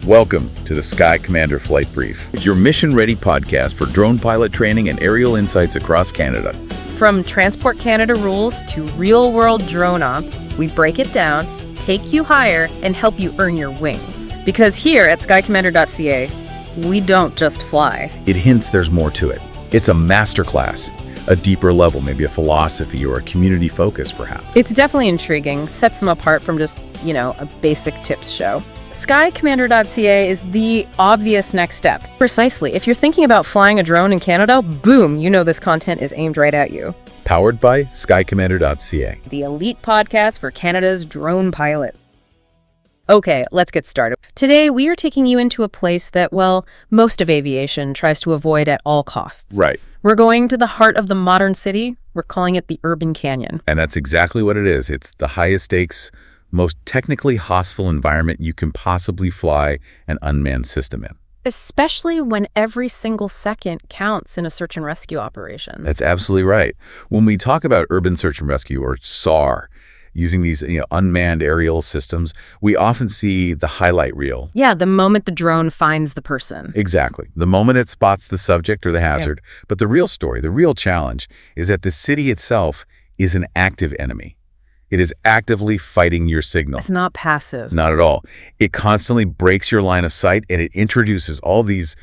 Welcome to the Sky Commander Flight Brief. It's your mission-ready podcast for drone pilot training and aerial insights across Canada. From Transport Canada rules to real-world drone ops, we break it down, take you higher, and help you earn your wings. Because here at skycommander.ca, we don't just fly. It hints there's more to it. It's a masterclass, a deeper level, maybe a philosophy or a community focus, perhaps. It's definitely intriguing, sets them apart from just, a basic tips show. SkyCommander.ca is the obvious next step. Precisely. If you're thinking about flying a drone in Canada, boom, this content is aimed right at you. Powered by SkyCommander.ca. The elite podcast for Canada's drone pilot. Okay, let's get started. Today, we are taking you into a place that, most of aviation tries to avoid at all costs. Right. We're going to the heart of the modern city. We're calling it the Urban Canyon. And that's exactly what it is. It's the highest stakes, most technically hostile environment you can possibly fly an unmanned system in. Especially when every single second counts in a search and rescue operation. That's absolutely right. When we talk about urban search and rescue, or SAR, using these unmanned aerial systems, we often see the highlight reel. Yeah, the moment the drone finds the person. Exactly. The moment it spots the subject or the hazard. Yeah. But the real story, the real challenge, is that the city itself is an active enemy. It is actively fighting your signal. It's not passive. Not at all. It constantly breaks your line of sight, and it introduces all these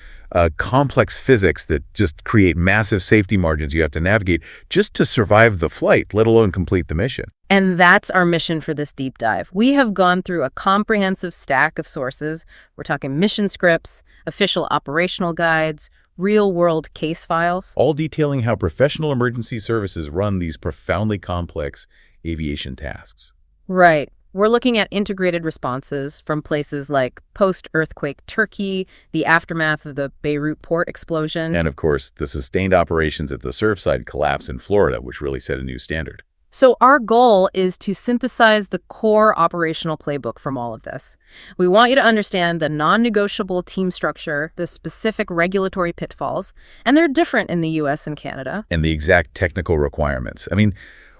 complex physics that just create massive safety margins you have to navigate just to survive the flight, let alone complete the mission. And that's our mission for this deep dive. We have gone through a comprehensive stack of sources. We're talking mission scripts, official operational guides, real-world case files. All detailing how professional emergency services run these profoundly complex aviation tasks. Right. We're looking at integrated responses from places like post-earthquake Turkey, the aftermath of the Beirut port explosion. And of course, the sustained operations at the Surfside collapse in Florida, which really set a new standard. So our goal is to synthesize the core operational playbook from all of this. We want you to understand the non-negotiable team structure, the specific regulatory pitfalls, and they're different in the US and Canada. And the exact technical requirements.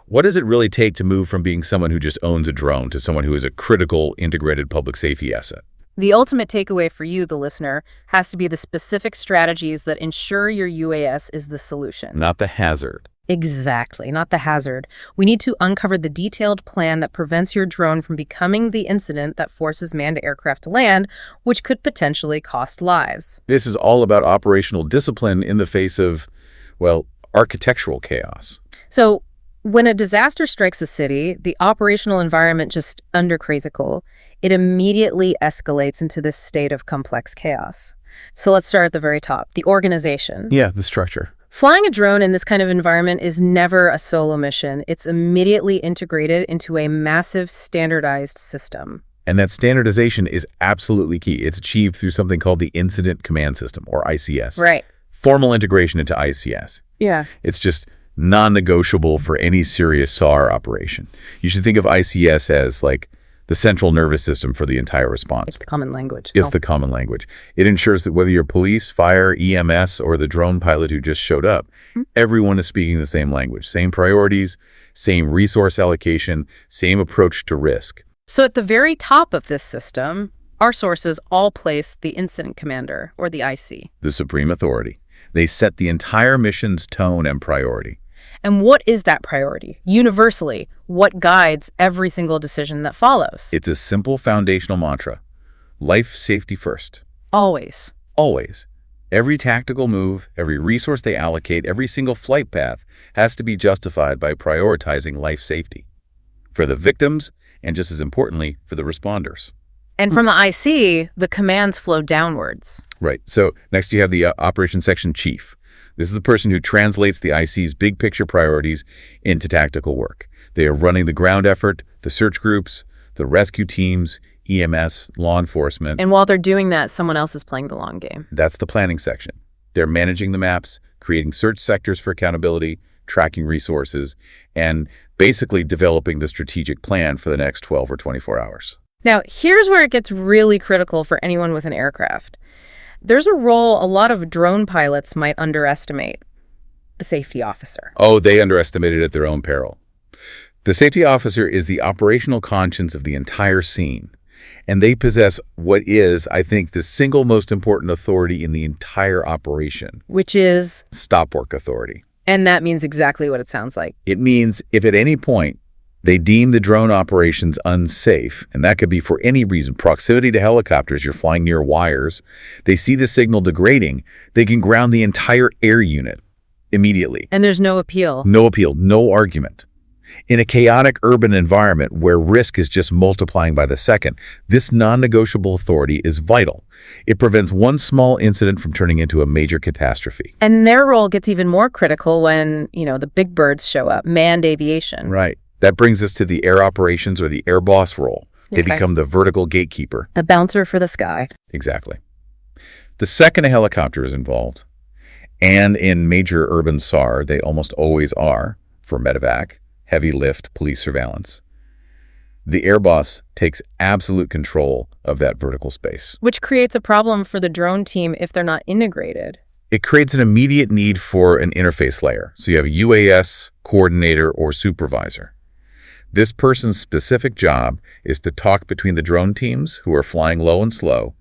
What does it really take to move from being someone who just owns a drone to someone who is a critical integrated public safety asset? The ultimate takeaway for you, the listener, has to be the specific strategies that ensure your UAS is the solution. Not the hazard. Exactly, not the hazard. We need to uncover the detailed plan that prevents your drone from becoming the incident that forces manned aircraft to land, which could potentially cost lives. This is all about operational discipline in the face of, architectural chaos. So, when a disaster strikes a city, the operational environment just undercrazical. It immediately escalates into this state of complex chaos. So let's start at the very top, the organization. Yeah, the structure. Flying a drone in this kind of environment is never a solo mission. It's immediately integrated into a massive standardized system. And that standardization is absolutely key. It's achieved through something called the Incident Command System, or ICS. Right. Formal integration into ICS. Yeah. It's just non-negotiable for any serious SAR operation. You should think of ICS as like the central nervous system for the entire response. It's the common language. It's the common language. It ensures that whether you're police, fire, EMS, or the drone pilot who just showed up, everyone is speaking the same language, same priorities, same resource allocation, same approach to risk. So at the very top of this system, our sources all place the incident commander, or the IC. The supreme authority. They set the entire mission's tone and priority. And what is that priority? Universally, what guides every single decision that follows? It's a simple foundational mantra. Life safety first. Always. Always. Every tactical move, every resource they allocate, every single flight path has to be justified by prioritizing life safety. For the victims, and just as importantly, for the responders. And from the IC, the commands flow downwards. Right. So next you have the Operations Section Chief. This is the person who translates the IC's big picture priorities into tactical work. They are running the ground effort, the search groups, the rescue teams, EMS, law enforcement. And while they're doing that, someone else is playing the long game. That's the planning section. They're managing the maps, creating search sectors for accountability, tracking resources, and basically developing the strategic plan for the next 12 or 24 hours. Now, here's where it gets really critical for anyone with an aircraft. There's a role a lot of drone pilots might underestimate: the safety officer. Oh, they underestimate it at their own peril. The safety officer is the operational conscience of the entire scene. And they possess what is, I think, the single most important authority in the entire operation. Which is? Stop work authority. And that means exactly what it sounds like. It means if at any point they deem the drone operations unsafe, and that could be for any reason, proximity to helicopters, you're flying near wires, they see the signal degrading, they can ground the entire air unit immediately. And there's no appeal. No appeal, no argument. In a chaotic urban environment where risk is just multiplying by the second, this non-negotiable authority is vital. It prevents one small incident from turning into a major catastrophe. And their role gets even more critical when, the big birds show up, manned aviation. Right. That brings us to the air operations or the air boss role. They Okay. become the vertical gatekeeper. A bouncer for the sky. Exactly. The second a helicopter is involved, and in major urban SAR, they almost always are, for medevac, heavy lift, police surveillance, the air boss takes absolute control of that vertical space. Which creates a problem for the drone team if they're not integrated. It creates an immediate need for an interface layer. So you have a UAS, coordinator, or supervisor. This person's specific job is to talk between the drone teams, who are flying low and slow,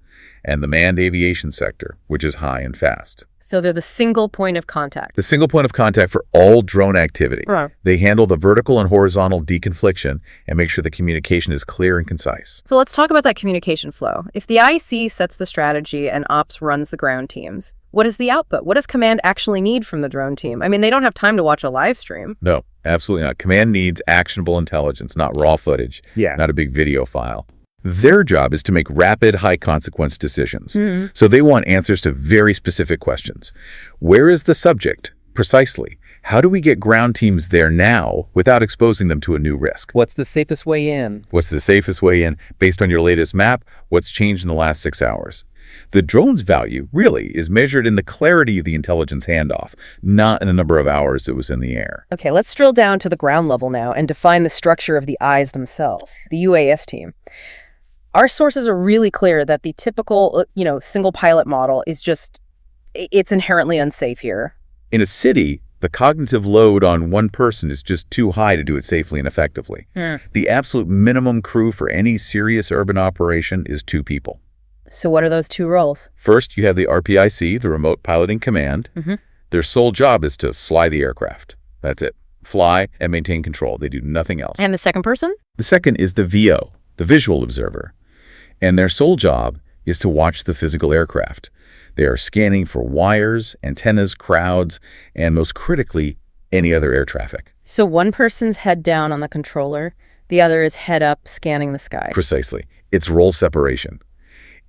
and the manned aviation sector, which is high and fast. So they're the single point of contact. The single point of contact for all drone activity. Right. They handle the vertical and horizontal deconfliction and make sure the communication is clear and concise. So let's talk about that communication flow. If the IC sets the strategy and ops runs the ground teams, what is the output? What does command actually need from the drone team? I mean, they don't have time to watch a live stream. No, absolutely not. Command needs actionable intelligence, not raw footage, not a big video file. Their job is to make rapid, high-consequence decisions. So they want answers to very specific questions. Where is the subject? Precisely. How do we get ground teams there now without exposing them to a new risk? What's the safest way in? What's the safest way in? Based on your latest map, what's changed in the last 6 hours? The drone's value, really, is measured in the clarity of the intelligence handoff, not in the number of hours it was in the air. Okay, let's drill down to the ground level now and define the structure of the eyes themselves, the UAS team. Our sources are really clear that the typical, single pilot model is it's inherently unsafe here. In a city, the cognitive load on one person is just too high to do it safely and effectively. The absolute minimum crew for any serious urban operation is 2 people. So what are those 2 roles? First, you have the RPIC, the Remote Piloting Command. Their sole job is to fly the aircraft. That's it. Fly and maintain control. They do nothing else. And the second person? The second is the VO, the Visual Observer. And their sole job is to watch the physical aircraft. They are scanning for wires, antennas, crowds, and most critically, any other air traffic. So one person's head down on the controller, the other is head up scanning the sky. Precisely. It's role separation.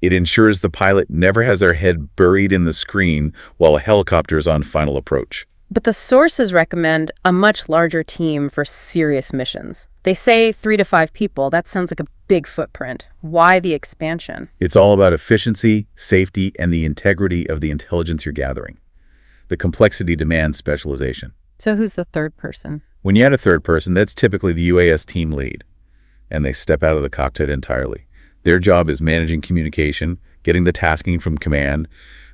It ensures the pilot never has their head buried in the screen while a helicopter is on final approach. But the sources recommend a much larger team for serious missions. They say 3 to 5 people. That sounds like a big footprint. Why the expansion? It's all about efficiency, safety, and the integrity of the intelligence you're gathering. The complexity demands specialization. So who's the third person? When you add a third person, that's typically the UAS team lead, and they step out of the cockpit entirely. Their job is managing communication, getting the tasking from command,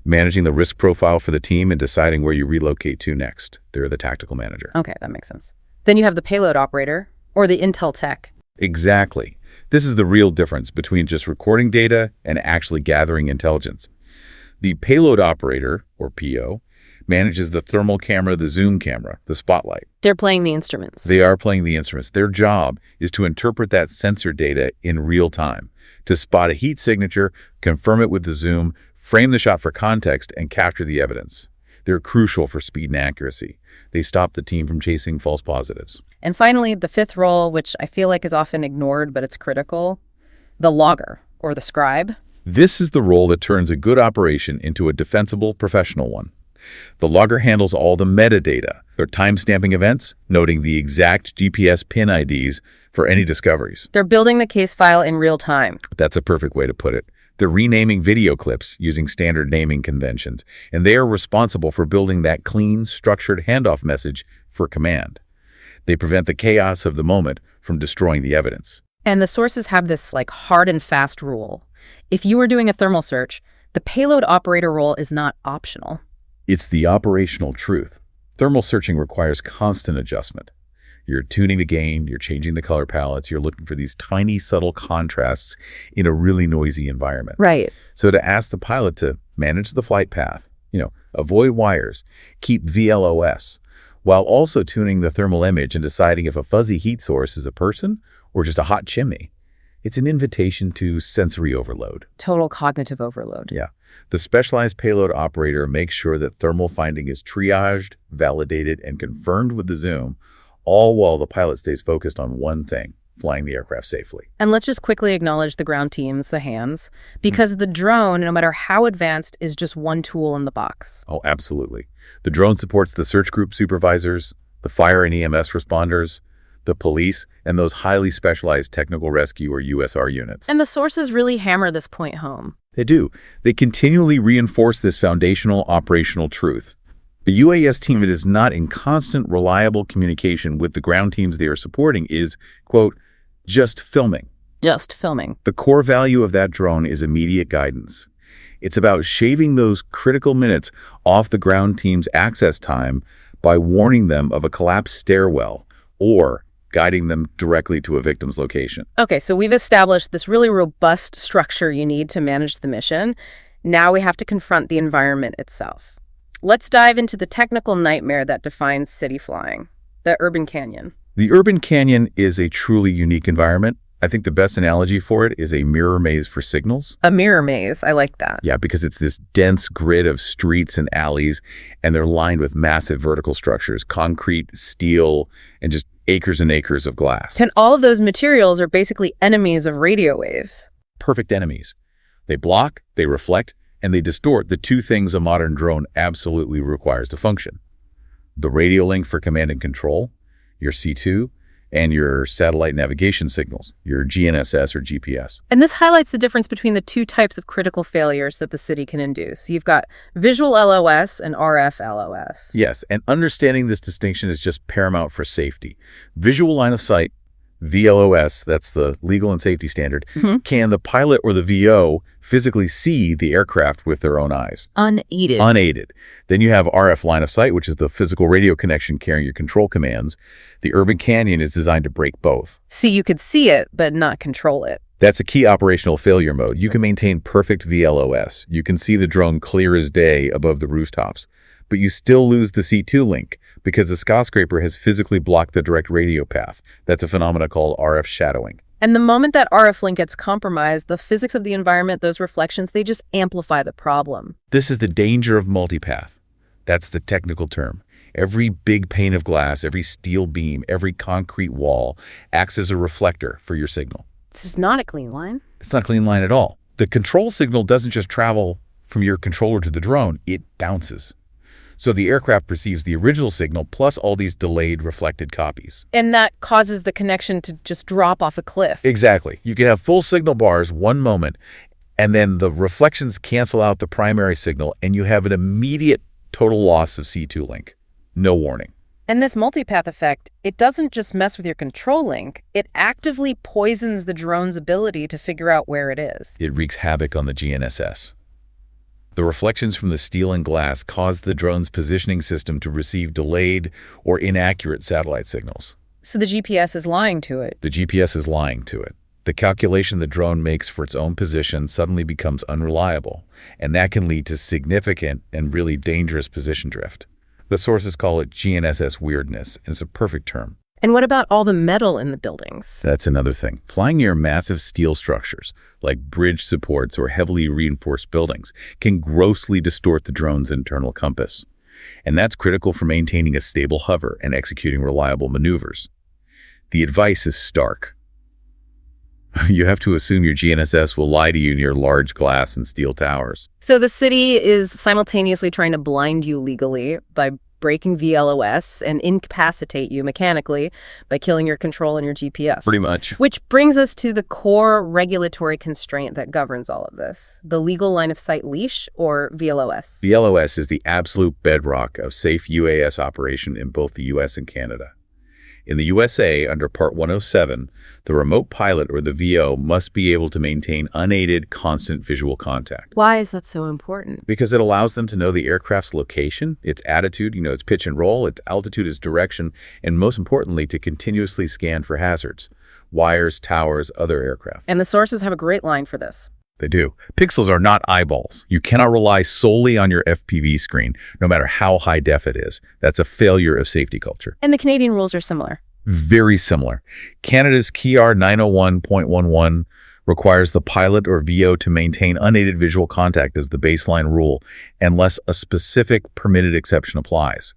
managing the risk profile for the team, and deciding where you relocate to next. They're the tactical manager. Okay, that makes sense. Then you have the payload operator, or the intel tech. Exactly. This is the real difference between just recording data and actually gathering intelligence. The payload operator, or PO, manages the thermal camera, the zoom camera, the spotlight. They're playing the instruments. They are playing the instruments. Their job is to interpret that sensor data in real time, to spot a heat signature, confirm it with the zoom, frame the shot for context, and capture the evidence. They're crucial for speed and accuracy. They stop the team from chasing false positives. And finally, the 5th role, which I feel like is often ignored, but it's critical, the logger, or the scribe. This is the role that turns a good operation into a defensible professional one. The logger handles all the metadata. They're timestamping events, noting the exact GPS pin IDs for any discoveries. They're building the case file in real time. That's a perfect way to put it. They're renaming video clips using standard naming conventions, and they are responsible for building that clean, structured handoff message for command. They prevent the chaos of the moment from destroying the evidence. And the sources have this hard and fast rule. If you were doing a thermal search, the payload operator role is not optional. It's the operational truth. Thermal searching requires constant adjustment. You're tuning the gain, you're changing the color palettes, you're looking for these tiny, subtle contrasts in a really noisy environment. Right. So to ask the pilot to manage the flight path, avoid wires, keep VLOS, while also tuning the thermal image and deciding if a fuzzy heat source is a person or just a hot chimney. It's an invitation to sensory overload. Total cognitive overload. Yeah. The specialized payload operator makes sure that thermal finding is triaged, validated, and confirmed with the zoom, all while the pilot stays focused on one thing: flying the aircraft safely. And let's just quickly acknowledge the ground teams, the hands, because the drone, no matter how advanced, is just one tool in the box. Oh, absolutely. The drone supports the search group supervisors, the fire and EMS responders, the police, and those highly specialized technical rescue or USR units. And the sources really hammer this point home. They do. They continually reinforce this foundational operational truth. A UAS team that is not in constant, reliable communication with the ground teams they are supporting is, quote, just filming. Just filming. The core value of that drone is immediate guidance. It's about shaving those critical minutes off the ground team's access time by warning them of a collapsed stairwell or guiding them directly to a victim's location. Okay, so we've established this really robust structure you need to manage the mission. Now we have to confront the environment itself. Let's dive into the technical nightmare that defines city flying, the urban canyon. The urban canyon is a truly unique environment. I think the best analogy for it is a mirror maze for signals. A mirror maze, I like that. Yeah, because it's this dense grid of streets and alleys, and they're lined with massive vertical structures, concrete, steel, and just acres and acres of glass. And all of those materials are basically enemies of radio waves. Perfect enemies. They block, they reflect, and they distort the two things a modern drone absolutely requires to function: the radio link for command and control, your C2, and your satellite navigation signals, your GNSS or GPS. And this highlights the difference between the two types of critical failures that the city can induce. You've got visual LOS and RF LOS. Yes, and understanding this distinction is just paramount for safety. Visual line of sight, VLOS, that's the legal and safety standard, can the pilot or the VO physically see the aircraft with their own eyes? Unaided. Unaided. Then you have RF line of sight, which is the physical radio connection carrying your control commands. The urban canyon is designed to break both. See, you could see it, but not control it. That's a key operational failure mode. You can maintain perfect VLOS. You can see the drone clear as day above the rooftops, but you still lose the C2 link because the skyscraper has physically blocked the direct radio path. That's a phenomenon called RF shadowing. And the moment that RF link gets compromised, the physics of the environment, those reflections, they just amplify the problem. This is the danger of multipath. That's the technical term. Every big pane of glass, every steel beam, every concrete wall acts as a reflector for your signal. This is not a clean line. It's not a clean line at all. The control signal doesn't just travel from your controller to the drone, it bounces. So the aircraft perceives the original signal plus all these delayed reflected copies. And that causes the connection to just drop off a cliff. Exactly. You can have full signal bars one moment, and then the reflections cancel out the primary signal, and you have an immediate total loss of C2 link. No warning. And this multipath effect, it doesn't just mess with your control link, it actively poisons the drone's ability to figure out where it is. It wreaks havoc on the GNSS. The reflections from the steel and glass cause the drone's positioning system to receive delayed or inaccurate satellite signals. So the GPS is lying to it. The GPS is lying to it. The calculation the drone makes for its own position suddenly becomes unreliable, and that can lead to significant and really dangerous position drift. The sources call it GNSS weirdness, and it's a perfect term. And what about all the metal in the buildings? That's another thing. Flying near massive steel structures, like bridge supports or heavily reinforced buildings, can grossly distort the drone's internal compass. And that's critical for maintaining a stable hover and executing reliable maneuvers. The advice is stark. You have to assume your GNSS will lie to you near large glass and steel towers. So the city is simultaneously trying to blind you legally by breaking VLOS and incapacitate you mechanically by killing your control and your GPS. Pretty much. Which brings us to the core regulatory constraint that governs all of this, the legal line of sight leash, or VLOS. VLOS is the absolute bedrock of safe UAS operation in both the US and Canada. In the USA, under Part 107, the remote pilot or the VO must be able to maintain unaided, constant visual contact. Why is that so important? Because it allows them to know the aircraft's location, its attitude, its pitch and roll, its altitude, its direction, and most importantly, to continuously scan for hazards, wires, towers, other aircraft. And the sources have a great line for this. They do. Pixels are not eyeballs. You cannot rely solely on your FPV screen, no matter how high def it is. That's a failure of safety culture. And the Canadian rules are similar. Very similar. Canada's KER 901.11 requires the pilot or VO to maintain unaided visual contact as the baseline rule, unless a specific permitted exception applies.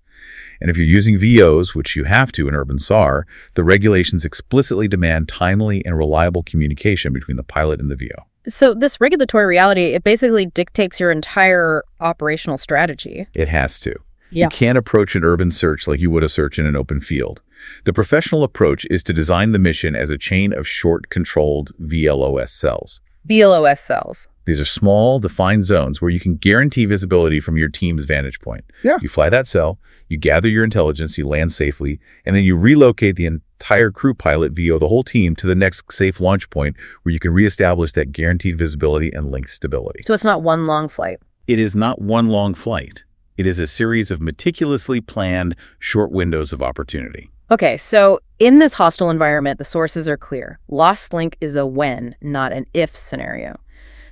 And if you're using VOs, which you have to in urban SAR, the regulations explicitly demand timely and reliable communication between the pilot and the VO. So this regulatory reality, it basically dictates your entire operational strategy. It has to. Yeah. You can't approach an urban search like you would a search in an open field. The professional approach is to design the mission as a chain of short, controlled VLOS cells. VLOS cells. These are small, defined zones where you can guarantee visibility from your team's vantage point. Yeah. You fly that cell, you gather your intelligence, you land safely, and then you relocate the entire crew pilot VO, the whole team, to the next safe launch point where you can reestablish that guaranteed visibility and link stability. So it's not one long flight. It is not one long flight. It is a series of meticulously planned short windows of opportunity. Okay, so in this hostile environment, the sources are clear. Lost link is a when, not an if scenario.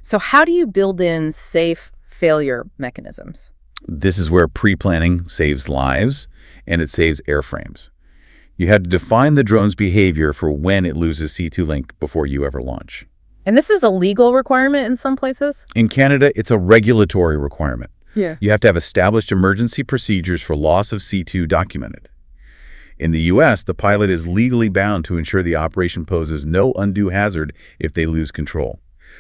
So how do you build in safe failure mechanisms? This is where pre-planning saves lives, and it saves airframes. You had to define the drone's behavior for when it loses C2 link before you ever launch. And this is a legal requirement in some places? In Canada, it's a regulatory requirement. Yeah. You have to have established emergency procedures for loss of C2 documented. In the U.S., the pilot is legally bound to ensure the operation poses no undue hazard if they lose control.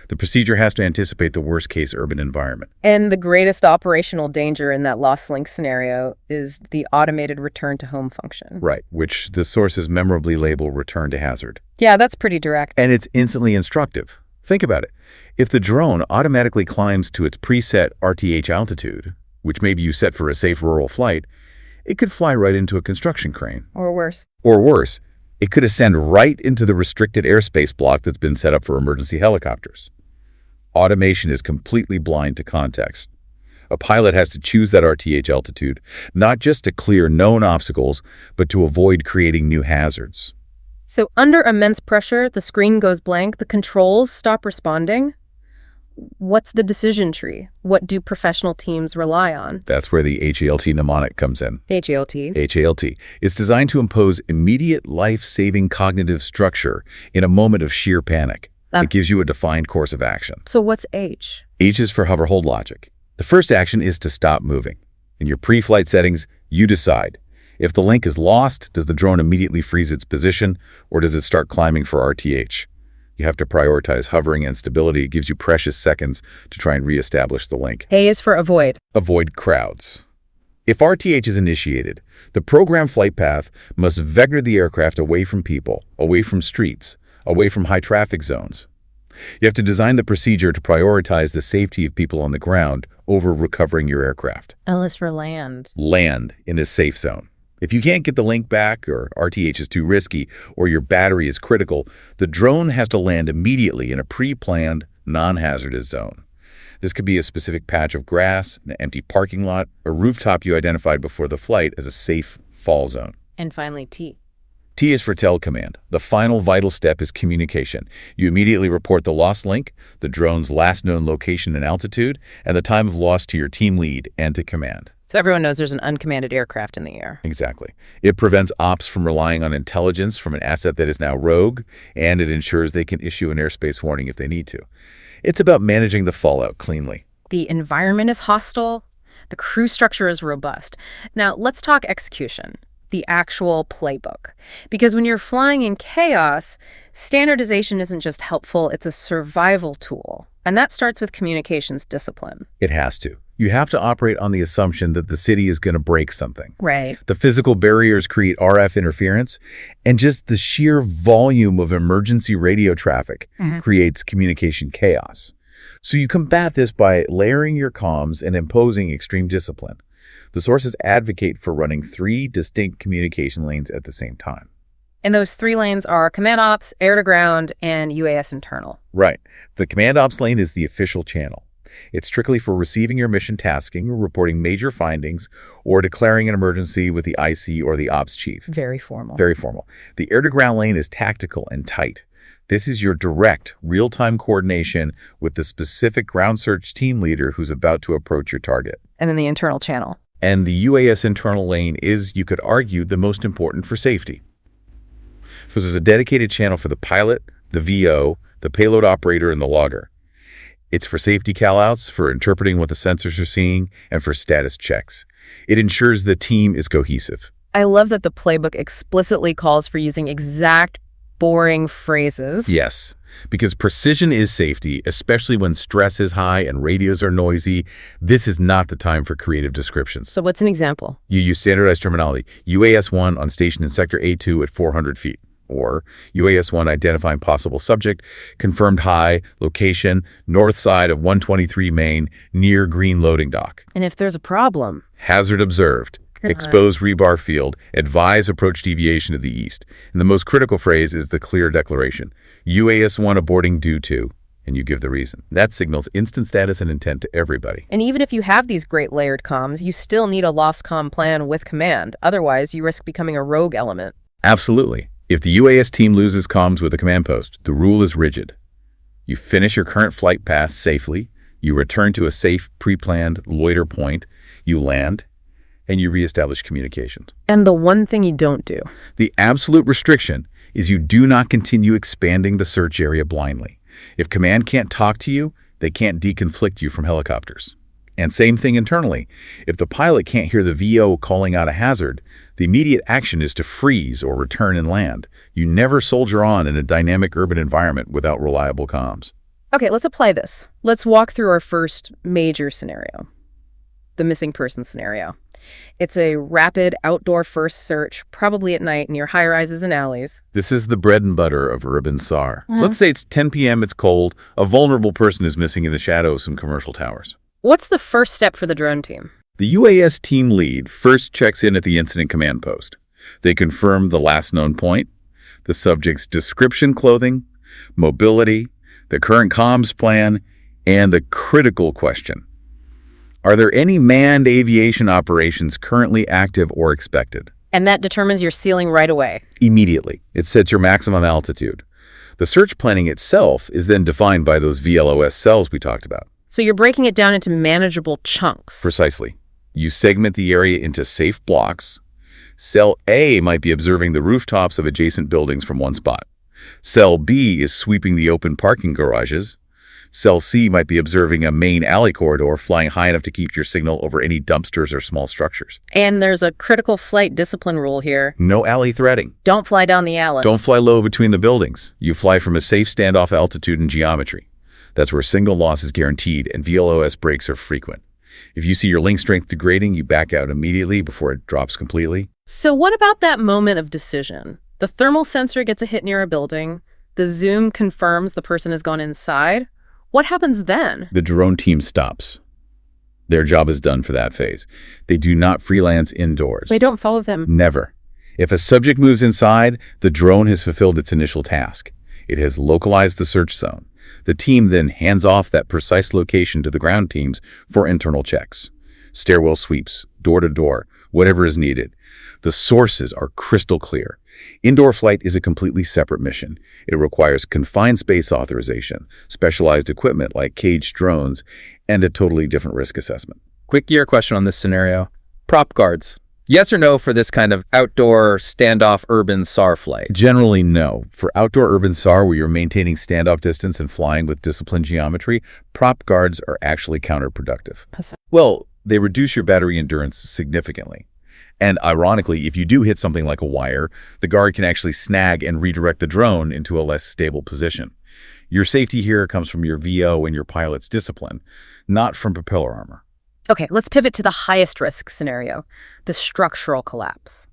The procedure has to anticipate the worst-case urban environment. And the greatest operational danger in that lost link scenario is the automated return-to-home function. Right, which the sources memorably label return to hazard. Yeah, that's pretty direct. And it's instantly instructive. Think about it. If the drone automatically climbs to its preset RTH altitude, which maybe you set for a safe rural flight, it could fly right into a construction crane. Or worse. Or worse, it could ascend right into the restricted airspace block that's been set up for emergency helicopters. Automation is completely blind to context. A pilot has to choose that RTH altitude, not just to clear known obstacles, but to avoid creating new hazards. So under immense pressure, the screen goes blank, the controls stop responding. What's the decision tree? What do professional teams rely on? That's where the HALT mnemonic comes in. HALT. HALT. It's designed to impose immediate life-saving cognitive structure in a moment of sheer panic. It gives you a defined course of action. So what's H? H is for hover-hold logic. The first action is to stop moving. In your pre-flight settings, you decide. If the link is lost, does the drone immediately freeze its position, or does it start climbing for RTH? You have to prioritize hovering and stability. It gives you precious seconds to try and reestablish the link. A is for avoid. Avoid crowds. If RTH is initiated, the program flight path must vector the aircraft away from people, away from streets, away from high traffic zones. You have to design the procedure to prioritize the safety of people on the ground over recovering your aircraft. L is for land. Land in a safe zone. If you can't get the link back, or RTH is too risky, or your battery is critical, the drone has to land immediately in a pre-planned, non-hazardous zone. This could be a specific patch of grass, an empty parking lot, a rooftop you identified before the flight as a safe fall zone. And finally, T. T is for tell command. The final vital step is communication. You immediately report the lost link, the drone's last known location and altitude, and the time of loss to your team lead and to command. So everyone knows there's an uncommanded aircraft in the air. Exactly. It prevents ops from relying on intelligence from an asset that is now rogue, and it ensures they can issue an airspace warning if they need to. It's about managing the fallout cleanly. The environment is hostile. The crew structure is robust. Now, let's talk execution, the actual playbook. Because when you're flying in chaos, standardization isn't just helpful, it's a survival tool. And that starts with communications discipline. It has to. You have to operate on the assumption that the city is going to break something. Right. The physical barriers create RF interference, and just the sheer volume of emergency radio traffic creates communication chaos. So you combat this by layering your comms and imposing extreme discipline. The sources advocate for running 3 distinct communication lanes at the same time. And those 3 lanes are command ops, air to ground, and UAS internal. Right. The command ops lane is the official channel. It's strictly for receiving your mission tasking, reporting major findings, or declaring an emergency with the IC or the ops chief. Very formal. Very formal. The air-to-ground lane is tactical and tight. This is your direct, real-time coordination with the specific ground search team leader who's about to approach your target. And then the internal channel. And the UAS internal lane is, you could argue, the most important for safety. So this is a dedicated channel for the pilot, the VO, the payload operator, and the logger. It's for safety callouts, for interpreting what the sensors are seeing, and for status checks. It ensures the team is cohesive. I love that the playbook explicitly calls for using exact, boring phrases. Yes, because precision is safety, especially when stress is high and radios are noisy. This is not the time for creative descriptions. So what's an example? You use standardized terminology. UAS-1 on station in sector A2 at 400 feet. Or UAS-1 identifying possible subject, confirmed high, location, north side of 123 Main, near green loading dock. And if there's a problem? Hazard observed. Exposed rebar field. Advise approach deviation to the east. And the most critical phrase is the clear declaration. UAS-1 aborting due to, and you give the reason. That signals instant status and intent to everybody. And even if you have these great layered comms, you still need a lost comm plan with command. Otherwise, you risk becoming a rogue element. Absolutely. If the UAS team loses comms with a command post, the rule is rigid. You finish your current flight path safely, you return to a safe, pre-planned loiter point, you land, and you reestablish communications. And the one thing you don't do? The absolute restriction is you do not continue expanding the search area blindly. If command can't talk to you, they can't deconflict you from helicopters. And same thing internally. If the pilot can't hear the VO calling out a hazard, the immediate action is to freeze or return and land. You never soldier on in a dynamic urban environment without reliable comms. Okay, let's apply this. Let's walk through our first major scenario, the missing person scenario. It's a rapid outdoor first search, probably at night near high-rises and alleys. This is the bread and butter of urban SAR. Let's say it's 10 p.m., it's cold, a vulnerable person is missing in the shadow of some commercial towers. What's the first step for the drone team? The UAS team lead first checks in at the incident command post. They confirm the last known point, the subject's description, clothing, mobility, the current comms plan, and the critical question. Are there any manned aviation operations currently active or expected? And that determines your ceiling right away. Immediately. It sets your maximum altitude. The search planning itself is then defined by those VLOS cells we talked about. So you're breaking it down into manageable chunks. Precisely. You segment the area into safe blocks. Cell A might be observing the rooftops of adjacent buildings from one spot. Cell B is sweeping the open parking garages. Cell C might be observing a main alley corridor flying high enough to keep your signal over any dumpsters or small structures. And there's a critical flight discipline rule here. No alley threading. Don't fly down the alley. Don't fly low between the buildings. You fly from a safe standoff altitude and geometry. That's where signal loss is guaranteed and VLOS breaks are frequent. If you see your link strength degrading, you back out immediately before it drops completely. So what about that moment of decision? The thermal sensor gets a hit near a building. The zoom confirms the person has gone inside. What happens then? The drone team stops. Their job is done for that phase. They do not freelance indoors. They don't follow them? Never. If a subject moves inside, the drone has fulfilled its initial task. It has localized the search zone. The team then hands off that precise location to the ground teams for internal checks. Stairwell sweeps, door to door, whatever is needed. The sources are crystal clear. Indoor flight is a completely separate mission. It requires confined space authorization, specialized equipment like caged drones, and a totally different risk assessment. Quick gear question on this scenario. Prop guards. Yes or no for this kind of outdoor standoff urban SAR flight? Generally, no. For outdoor urban SAR, where you're maintaining standoff distance and flying with disciplined geometry, prop guards are actually counterproductive. Well, they reduce your battery endurance significantly. And ironically, if you do hit something like a wire, the guard can actually snag and redirect the drone into a less stable position. Your safety here comes from your VO and your pilot's discipline, not from propeller armor. Okay, let's pivot to the highest risk scenario, the structural collapse.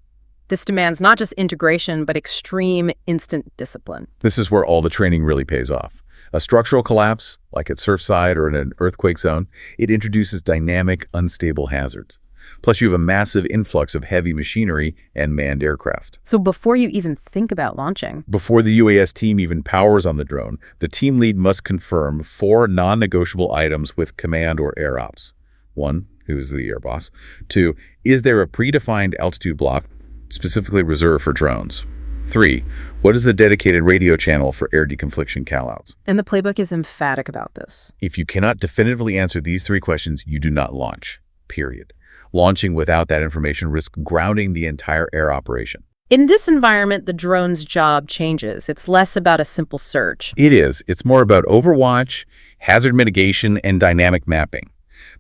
This demands not just integration, but extreme instant discipline. This is where all the training really pays off. A structural collapse, like at Surfside or in an earthquake zone, it introduces dynamic, unstable hazards. Plus, you have a massive influx of heavy machinery and manned aircraft. So before you even think about launching, Before the UAS team even powers on the drone, the team lead must confirm 4 non-negotiable items with command or air ops. 1, who's the air boss. 2, is there a predefined altitude block specifically reserved for drones? 3, what is the dedicated radio channel for air deconfliction callouts? and the playbook is emphatic about this. If you cannot definitively answer these 3 questions, you do not launch, period. Launching without that information risks grounding the entire air operation. In this environment, the drone's job changes. It's less about a simple search. It is. It's more about overwatch, hazard mitigation, and dynamic mapping.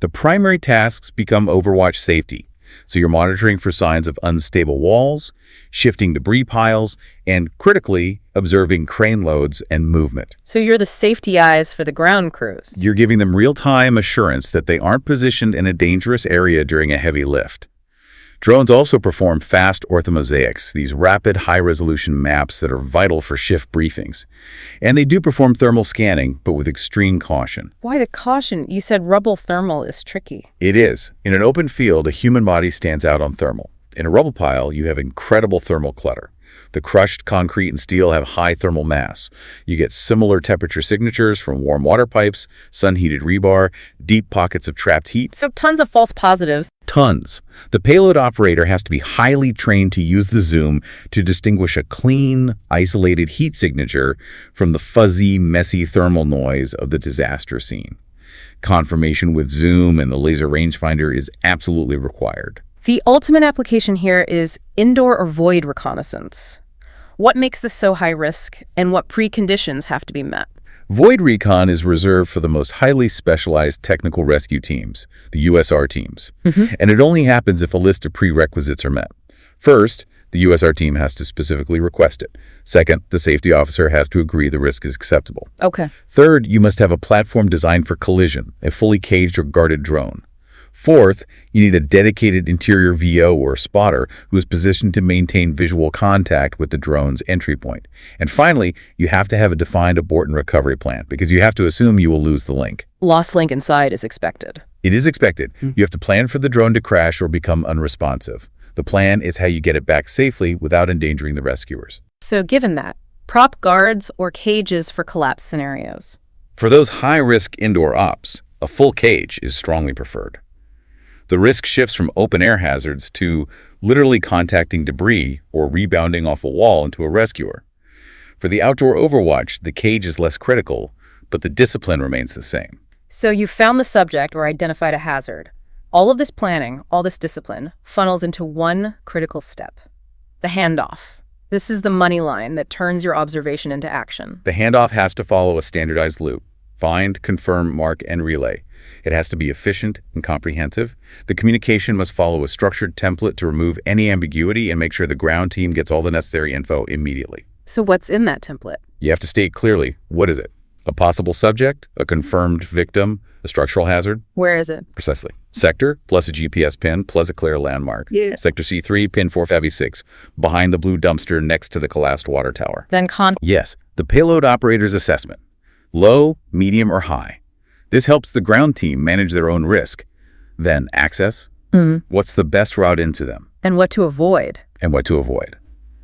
The primary tasks become overwatch safety. So you're monitoring for signs of unstable walls, shifting debris piles, and critically, observing crane loads and movement. So you're the safety eyes for the ground crews. You're giving them real-time assurance that they aren't positioned in a dangerous area during a heavy lift. Drones also perform fast orthomosaics, these rapid high-resolution maps that are vital for shift briefings. And they do perform thermal scanning, but with extreme caution. Why the caution? You said rubble thermal is tricky. It is. In an open field, a human body stands out on thermal. In a rubble pile, you have incredible thermal clutter. The crushed concrete and steel have high thermal mass. You get similar temperature signatures from warm water pipes, sun-heated rebar, deep pockets of trapped heat. So tons of false positives. Tons. The payload operator has to be highly trained to use the zoom to distinguish a clean, isolated heat signature from the fuzzy, messy thermal noise of the disaster scene. Confirmation with zoom and the laser rangefinder is absolutely required. The ultimate application here is indoor or void reconnaissance. What makes this so high risk, and what preconditions have to be met? Void recon is reserved for the most highly specialized technical rescue teams, the USR teams, and it only happens if a list of prerequisites are met. First, the USR team has to specifically request it. Second, the safety officer has to agree the risk is acceptable. Okay. Third, you must have a platform designed for collision, a fully caged or guarded drone. Fourth, you need a dedicated interior VO or spotter who is positioned to maintain visual contact with the drone's entry point. And finally, you have to have a defined abort and recovery plan because you have to assume you will lose the link. Lost link inside is expected. It is expected. You have to plan for the drone to crash or become unresponsive. The plan is how you get it back safely without endangering the rescuers. So given that, prop guards or cages for collapse scenarios. For those high-risk indoor ops, a full cage is strongly preferred. The risk shifts from open-air hazards to literally contacting debris or rebounding off a wall into a rescuer. For the outdoor overwatch, the cage is less critical, but the discipline remains the same. So you found the subject or identified a hazard. All of this planning, all this discipline, funnels into one critical step: the handoff. This is the money line that turns your observation into action. The handoff has to follow a standardized loop: find, confirm, mark, and relay. It has to be efficient and comprehensive. The communication must follow a structured template to remove any ambiguity and make sure the ground team gets all the necessary info immediately. So what's in that template? You have to state clearly, what is it? A possible subject, a confirmed victim, a structural hazard? Where is it? Precisely. Sector, plus a GPS pin, plus a clear landmark. Yeah. Sector C3, pin 456, behind the blue dumpster next to the collapsed water tower. Then Yes, the payload operator's assessment. Low, medium, or high. This helps the ground team manage their own risk. Then access. What's the best route into them? And what to avoid. And what to avoid.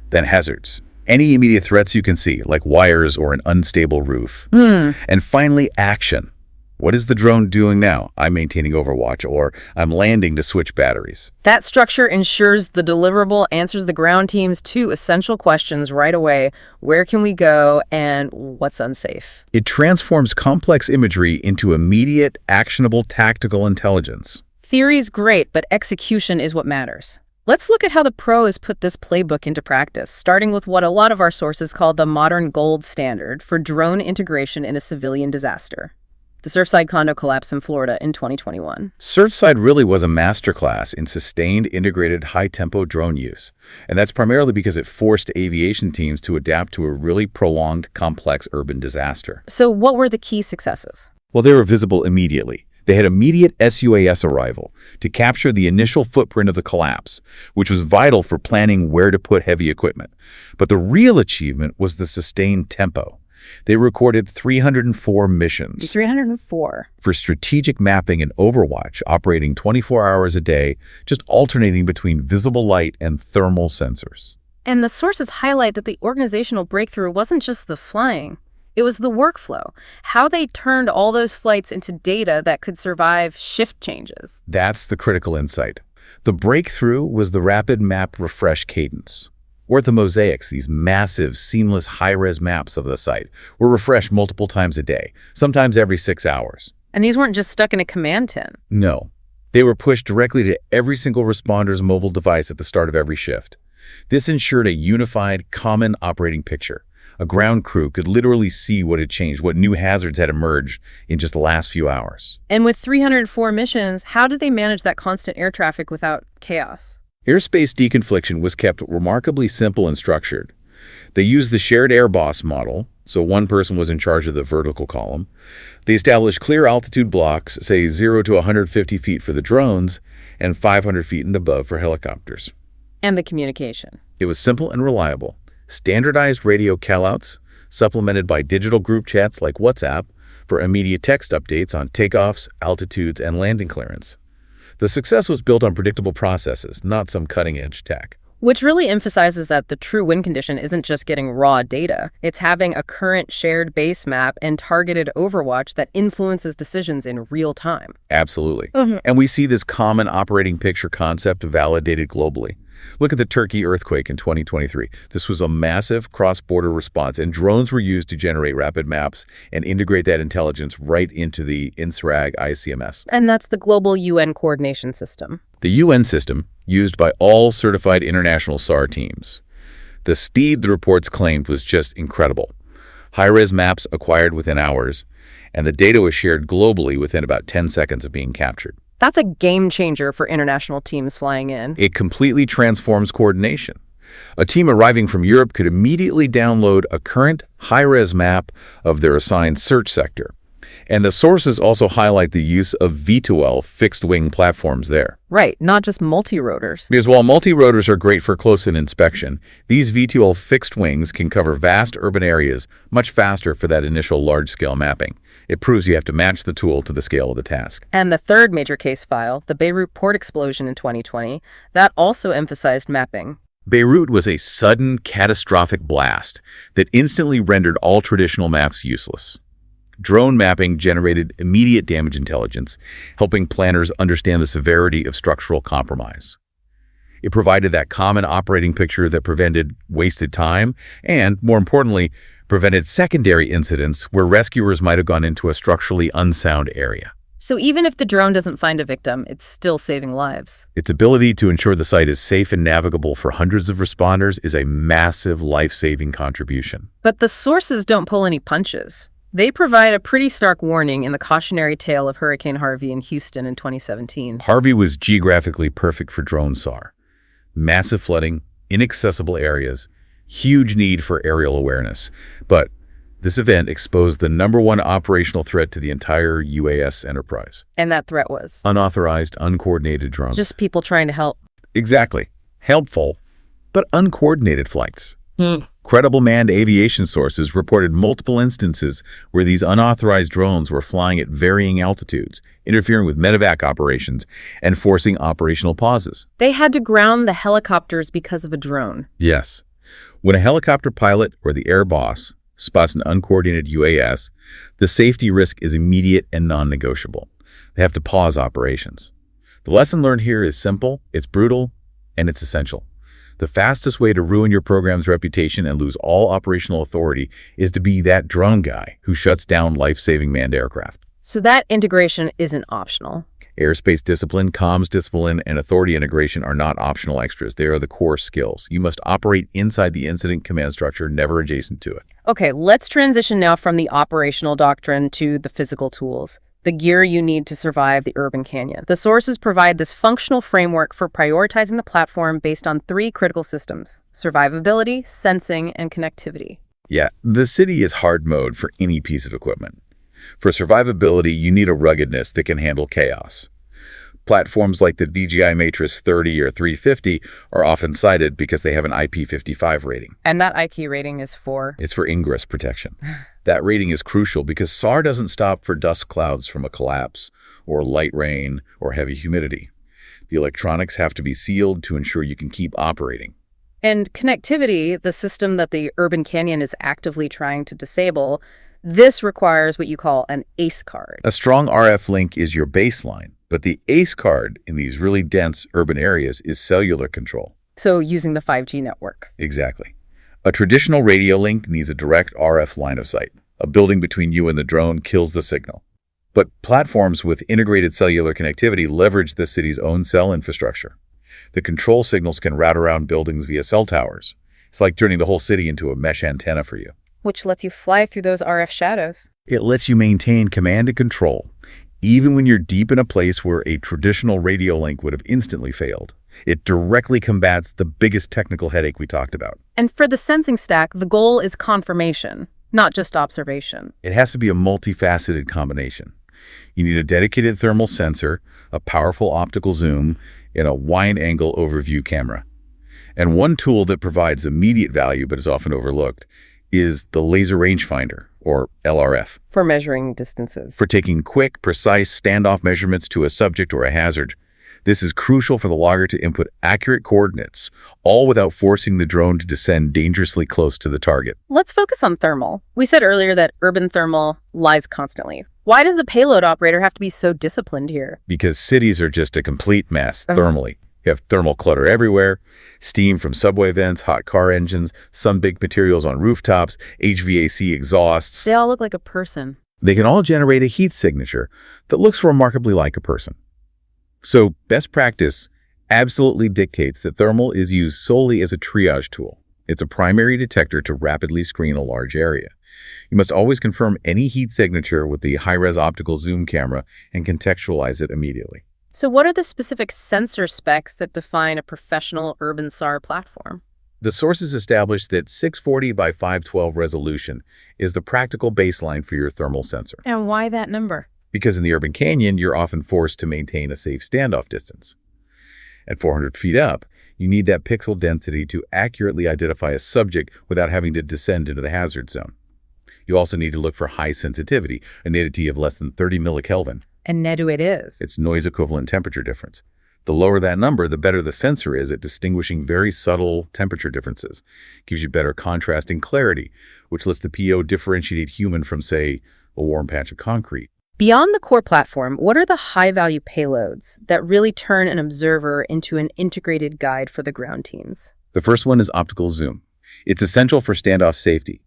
Then hazards. Any immediate threats you can see, like wires or an unstable roof. And finally, action. What is the drone doing now? I'm maintaining overwatch, or I'm landing to switch batteries. That structure ensures the deliverable answers the ground team's 2 essential questions right away. Where can we go, and what's unsafe? It transforms complex imagery into immediate, actionable tactical intelligence. Theory's great, but execution is what matters. Let's look at how the pros put this playbook into practice, starting with what a lot of our sources call the modern gold standard for drone integration in a civilian disaster: the Surfside condo collapse in Florida in 2021. Surfside really was a masterclass in sustained, integrated, high-tempo drone use. And that's primarily because it forced aviation teams to adapt to a really prolonged, complex urban disaster. So what were the key successes? Well, they were visible immediately. They had immediate SUAS arrival to capture the initial footprint of the collapse, which was vital for planning where to put heavy equipment. But the real achievement was the sustained tempo. They recorded 304 missions 304. for strategic mapping and overwatch, operating 24 hours a day, just alternating between visible light and thermal sensors. And the sources highlight that the organizational breakthrough wasn't just the flying. It was the workflow, how they turned all those flights into data that could survive shift changes. That's the critical insight. The breakthrough was the rapid map refresh cadence. Or the mosaics, these massive, seamless, high-res maps of the site, were refreshed multiple times a day, sometimes every 6 hours. And these weren't just stuck in a command tin. No. They were pushed directly to every single responder's mobile device at the start of every shift. This ensured a unified, common operating picture. A ground crew could literally see what had changed, what new hazards had emerged in just the last few hours. And with 304 missions, how did they manage that constant air traffic without chaos? Airspace deconfliction was kept remarkably simple and structured. They used the shared air boss model, so one person was in charge of the vertical column. They established clear altitude blocks, say 0 to 150 feet for the drones, and 500 feet and above for helicopters. And the communication. It was simple and reliable. Standardized radio callouts, supplemented by digital group chats like WhatsApp for immediate text updates on takeoffs, altitudes, and landing clearance. The success was built on predictable processes, not some cutting-edge tech. Which really emphasizes that the true win condition isn't just getting raw data. It's having a current shared base map and targeted overwatch that influences decisions in real time. Absolutely. And we see this common operating picture concept validated globally. Look at the Turkey earthquake in 2023. This was a massive cross-border response, and drones were used to generate rapid maps and integrate that intelligence right into the INSRAG ICMS. And that's the global UN coordination system. The UN system, used by all certified international SAR teams. The speed the reports claimed was just incredible. High-res maps acquired within hours, and the data was shared globally within about 10 seconds of being captured. That's a game changer for international teams flying in. It completely transforms coordination. A team arriving from Europe could immediately download a current high-res map of their assigned search sector. And the sources also highlight the use of V2L fixed-wing platforms there. Right, not just multi-rotors. Because while multi-rotors are great for close-in inspection, these V2L fixed wings can cover vast urban areas much faster for that initial large-scale mapping. It proves you have to match the tool to the scale of the task. And the third major case file, the Beirut port explosion in 2020, that also emphasized mapping. Beirut was a sudden, catastrophic blast that instantly rendered all traditional maps useless. Drone mapping generated immediate damage intelligence, helping planners understand the severity of structural compromise. It provided that common operating picture that prevented wasted time and, more importantly, prevented secondary incidents where rescuers might have gone into a structurally unsound area. So even if the drone doesn't find a victim, it's still saving lives. Its ability to ensure the site is safe and navigable for hundreds of responders is a massive life-saving contribution. But the sources don't pull any punches. They provide a pretty stark warning in the cautionary tale of Hurricane Harvey in Houston in 2017. Harvey was geographically perfect for drone SAR. Massive flooding, inaccessible areas, huge need for aerial awareness. But this event exposed the #1 operational threat to the entire UAS enterprise. And that threat was? Unauthorized, uncoordinated drones. Just people trying to help. Exactly. Helpful, but uncoordinated flights. Credible manned aviation sources reported multiple instances where these unauthorized drones were flying at varying altitudes, interfering with medevac operations and forcing operational pauses. They had to ground the helicopters because of a drone. Yes. When a helicopter pilot or the air boss spots an uncoordinated UAS, the safety risk is immediate and non-negotiable. They have to pause operations. The lesson learned here is simple, it's brutal, and it's essential. The fastest way to ruin your program's reputation and lose all operational authority is to be that drone guy who shuts down life-saving manned aircraft. So that integration isn't optional. Airspace discipline, comms discipline, and authority integration are not optional extras. They are the core skills. You must operate inside the incident command structure, never adjacent to it. Okay, let's transition now from the operational doctrine to the physical tools. The gear you need to survive the urban canyon. The sources provide this functional framework for prioritizing the platform based on 3 critical systems: survivability, sensing, and connectivity. Yeah, the city is hard mode for any piece of equipment. For survivability, you need a ruggedness that can handle chaos. Platforms like the DJI Matrix 30 or 350 are often cited because they have an IP55 rating. And that IP rating is for? It's for ingress protection. That rating is crucial because SAR doesn't stop for dust clouds from a collapse, or light rain, or heavy humidity. The electronics have to be sealed to ensure you can keep operating. And connectivity, the system that the urban canyon is actively trying to disable, this requires what you call an ACE card. A strong RF link is your baseline, but the ACE card in these really dense urban areas is cellular control. So using the 5G network. Exactly. A traditional radio link needs a direct RF line of sight. A building between you and the drone kills the signal. But platforms with integrated cellular connectivity leverage the city's own cell infrastructure. The control signals can route around buildings via cell towers. It's like turning the whole city into a mesh antenna for you. Which lets you fly through those RF shadows. It lets you maintain command and control, even when you're deep in a place where a traditional radio link would have instantly failed. It directly combats the biggest technical headache we talked about. And for the sensing stack, the goal is confirmation, not just observation. It has to be a multifaceted combination. You need a dedicated thermal sensor, a powerful optical zoom, and a wide-angle overview camera. And one tool that provides immediate value but is often overlooked is the laser rangefinder, or LRF. For measuring distances. For taking quick, precise standoff measurements to a subject or a hazard. This is crucial for the logger to input accurate coordinates, all without forcing the drone to descend dangerously close to the target. Let's focus on thermal. We said earlier that urban thermal lies constantly. Why does the payload operator have to be so disciplined here? Because cities are just a complete mess thermally. You have thermal clutter everywhere, steam from subway vents, hot car engines, some big materials on rooftops, HVAC exhausts. They all look like a person. They can all generate a heat signature that looks remarkably like a person. So best practice absolutely dictates that thermal is used solely as a triage tool. It's a primary detector to rapidly screen a large area. You must always confirm any heat signature with the high-res optical zoom camera and contextualize it immediately. So what are the specific sensor specs that define a professional urban SAR platform? The sources established that 640 by 512 resolution is the practical baseline for your thermal sensor. And why that number? Because in the urban canyon, you're often forced to maintain a safe standoff distance. At 400 feet up, you need that pixel density to accurately identify a subject without having to descend into the hazard zone. You also need to look for high sensitivity, a nativity of less than 30 millikelvin. And NEDU it is. It's noise equivalent temperature difference. The lower that number, the better the sensor is at distinguishing very subtle temperature differences. Gives you better contrast and clarity, which lets the PO differentiate human from, say, a warm patch of concrete. Beyond the core platform, what are the high-value payloads that really turn an observer into an integrated guide for the ground teams? The first one is optical zoom. It's essential for standoff safety.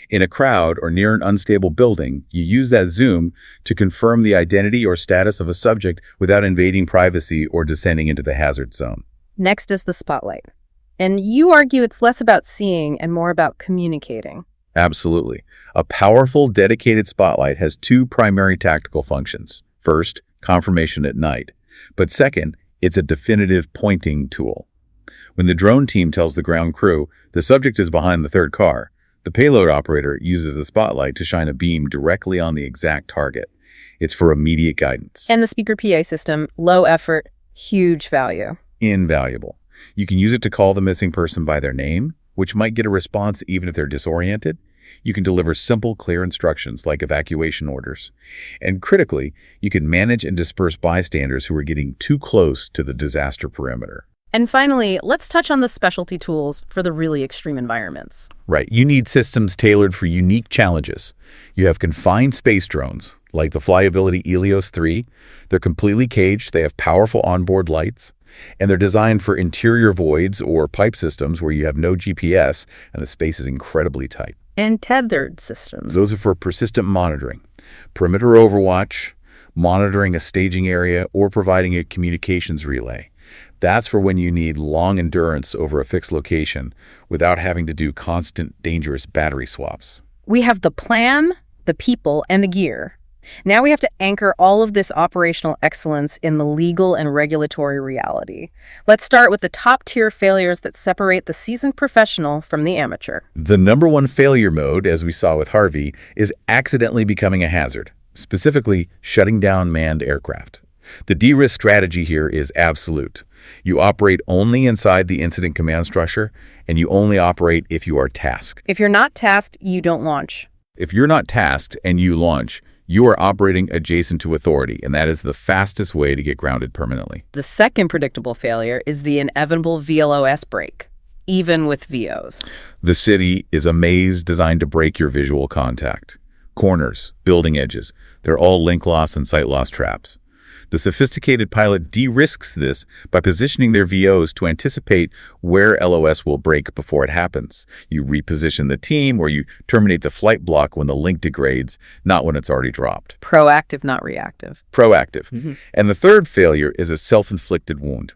In a crowd or near an unstable building, you use that zoom to confirm the identity or status of a subject without invading privacy or descending into the hazard zone. Next is the spotlight. And you argue it's less about seeing and more about communicating. Absolutely. A powerful, dedicated spotlight has two primary tactical functions. First, confirmation at night. But second, it's a definitive pointing tool. When the drone team tells the ground crew the subject is behind the third car, the payload operator uses a spotlight to shine a beam directly on the exact target. It's for immediate guidance. And the speaker PA system, low effort, huge value. Invaluable. You can use it to call the missing person by their name, which might get a response even if they're disoriented. You can deliver simple, clear instructions like evacuation orders. And critically, you can manage and disperse bystanders who are getting too close to the disaster perimeter. And finally, let's touch on the specialty tools for the really extreme environments. Right. You need systems tailored for unique challenges. You have confined space drones, like the Flyability Helios 3. They're completely caged, they have powerful onboard lights, and they're designed for interior voids or pipe systems where you have no GPS and the space is incredibly tight. And tethered systems. Those are for persistent monitoring, perimeter overwatch, monitoring a staging area, or providing a communications relay. That's for when you need long endurance over a fixed location without having to do constant, dangerous battery swaps. We have the plan, the people, and the gear. Now we have to anchor all of this operational excellence in the legal and regulatory reality. Let's start with the top-tier failures that separate the seasoned professional from the amateur. The number one failure mode, as we saw with Harvey, is accidentally becoming a hazard, specifically shutting down manned aircraft. The de-risk strategy here is absolute. You operate only inside the incident command structure, and you only operate if you are tasked. If you're not tasked, you don't launch. If you're not tasked and you launch, you are operating adjacent to authority, and that is the fastest way to get grounded permanently. The second predictable failure is the inevitable VLOS break, even with VOs. The city is a maze designed to break your visual contact. Corners, building edges, they're all link loss and sight loss traps. The sophisticated pilot de-risks this by positioning their VOs to anticipate where LOS will break before it happens. You reposition the team, or you terminate the flight block when the link degrades, not when it's already dropped. Proactive, not reactive. Proactive. And the third failure is a self-inflicted wound.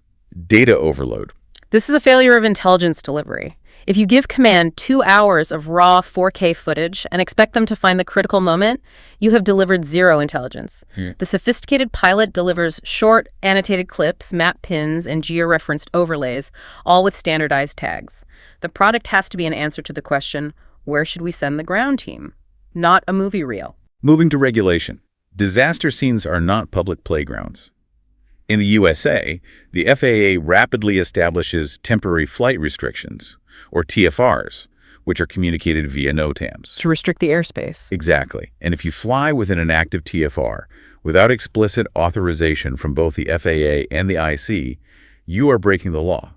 Data overload. This is a failure of intelligence delivery. If you give command 2 hours of raw 4K footage and expect them to find the critical moment, you have delivered zero intelligence. The sophisticated pilot delivers short, annotated clips, map pins, and georeferenced overlays, all with standardized tags. The product has to be an answer to the question, where should we send the ground team? Not a movie reel. Moving to regulation. Disaster scenes are not public playgrounds. In the USA, the FAA rapidly establishes temporary flight restrictions, or TFRs, which are communicated via NOTAMs. To restrict the airspace. Exactly. And if you fly within an active TFR without explicit authorization from both the FAA and the IC, you are breaking the law.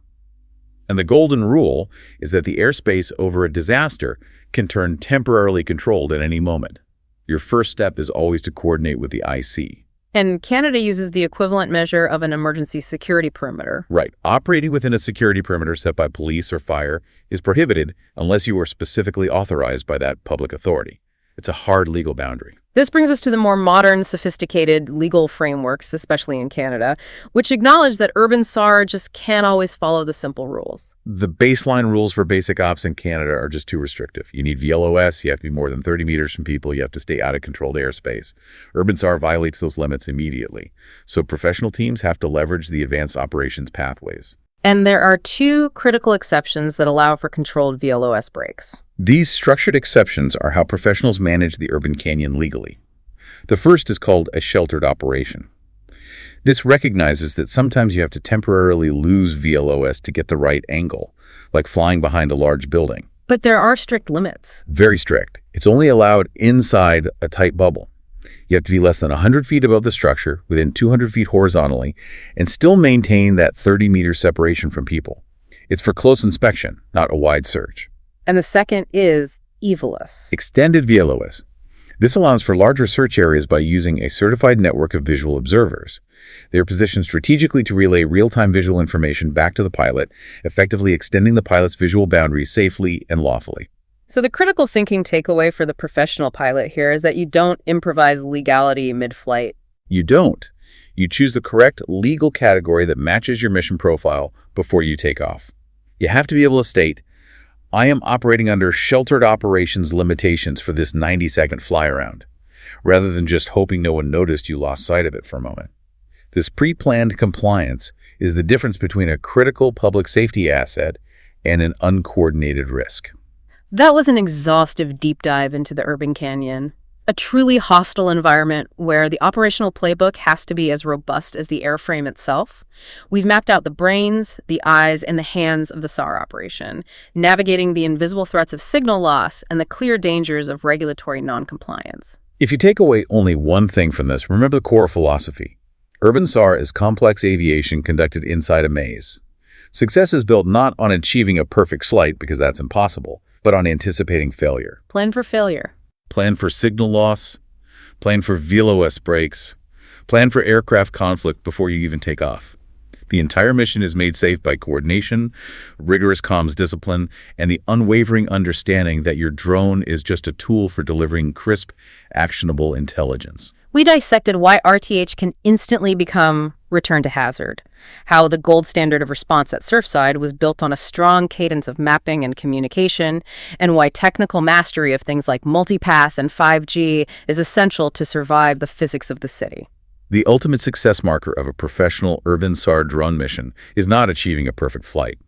And the golden rule is that the airspace over a disaster can turn temporarily controlled at any moment. Your first step is always to coordinate with the IC. And Canada uses the equivalent measure of an emergency security perimeter. Right. Operating within a security perimeter set by police or fire is prohibited unless you are specifically authorized by that public authority. It's a hard legal boundary. This brings us to the more modern, sophisticated legal frameworks, especially in Canada, which acknowledge that urban SAR just can't always follow the simple rules. The baseline rules for basic ops in Canada are just too restrictive. You need VLOS, you have to be more than 30 meters from people, you have to stay out of controlled airspace. Urban SAR violates those limits immediately. So professional teams have to leverage the advanced operations pathways. And there are 2 critical exceptions that allow for controlled VLOS breaks. These structured exceptions are how professionals manage the urban canyon legally. The first is called a sheltered operation. This recognizes that sometimes you have to temporarily lose VLOS to get the right angle, like flying behind a large building. But there are strict limits. Very strict. It's only allowed inside a tight bubble. You have to be less than 100 feet above the structure, within 200 feet horizontally, and still maintain that 30-meter separation from people. It's for close inspection, not a wide search. And the second is EVLOS. Extended VLOS. This allows for larger search areas by using a certified network of visual observers. They are positioned strategically to relay real-time visual information back to the pilot, effectively extending the pilot's visual boundaries safely and lawfully. So the critical thinking takeaway for the professional pilot here is that you don't improvise legality mid-flight. You don't. You choose the correct legal category that matches your mission profile before you take off. You have to be able to state, I am operating under sheltered operations limitations for this 90-second fly-around, rather than just hoping no one noticed you lost sight of it for a moment. This pre-planned compliance is the difference between a critical public safety asset and an uncoordinated risk. That was an exhaustive deep dive into the urban canyon, a truly hostile environment where the operational playbook has to be as robust as the airframe itself. We've mapped out the brains, the eyes, and the hands of the SAR operation, navigating the invisible threats of signal loss and the clear dangers of regulatory noncompliance. If you take away only one thing from this, remember the core philosophy. Urban SAR is complex aviation conducted inside a maze. Success is built not on achieving a perfect flight, because that's impossible, but on anticipating failure. Plan for failure. Plan for signal loss. Plan for VLOS breaks. Plan for aircraft conflict before you even take off. The entire mission is made safe by coordination, rigorous comms discipline, and the unwavering understanding that your drone is just a tool for delivering crisp, actionable intelligence. We dissected why RTH can instantly become return to hazard, how the gold standard of response at Surfside was built on a strong cadence of mapping and communication, and why technical mastery of things like multipath and 5G is essential to survive the physics of the city. The ultimate success marker of a professional urban SAR drone mission is not achieving a perfect flight.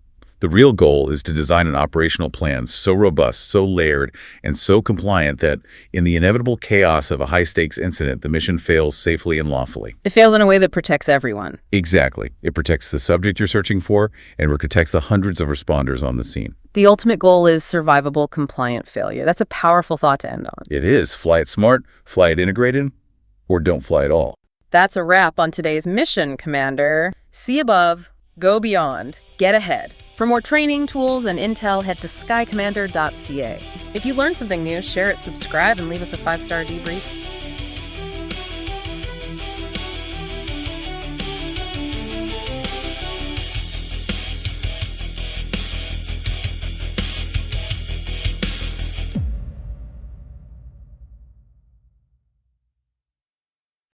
The real goal is to design an operational plan so robust, so layered, and so compliant that, in the inevitable chaos of a high-stakes incident, the mission fails safely and lawfully. It fails in a way that protects everyone. Exactly. It protects the subject you're searching for, and it protects the hundreds of responders on the scene. The ultimate goal is survivable, compliant failure. That's a powerful thought to end on. It is. Fly it smart, fly it integrated, or don't fly at all. That's a wrap on today's mission, Commander. See above, go beyond, get ahead. For more training, tools, and intel, head to skycommander.ca. If you learned something new, share it, subscribe, and leave us a 5-star debrief.